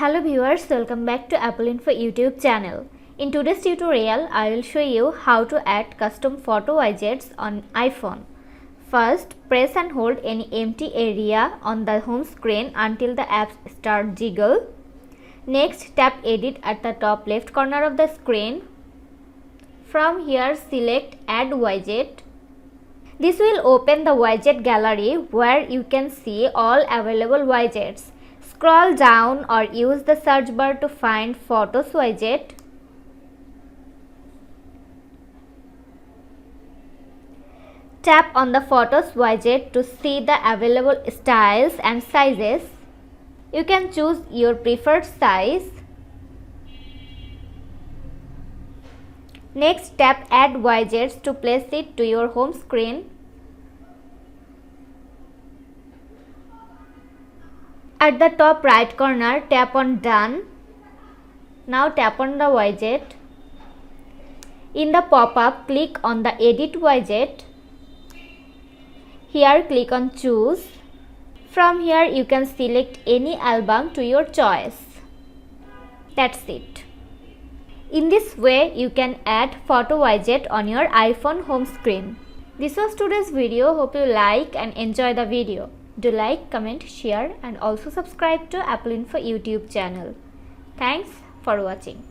Hello viewers, welcome back to Apple Info YouTube channel. In today's tutorial, I will show you how to add custom photo widgets on iPhone. First, press and hold any empty area on the home screen until the apps start jiggle. Next, tap Edit at the top left corner of the screen. From here, select Add Widget. This will open the widget gallery where you can see all available widgets. Scroll down or use the search bar to find Photos widget. Tap on the Photos widget to see the available styles and sizes. You can choose your preferred size. Next, tap Add Widgets to place it to your home screen. At the top right corner, tap on Done. Now tap on the widget. In the pop-up, click on the Edit widget. Here, click on Choose. From here, you can select any album to your choice. That's it. In this way, you can add photo widget on your iPhone home screen. This was today's video. Hope you like and enjoy the video. Do like, comment, share and also subscribe to Apple Info YouTube channel. Thanks for watching.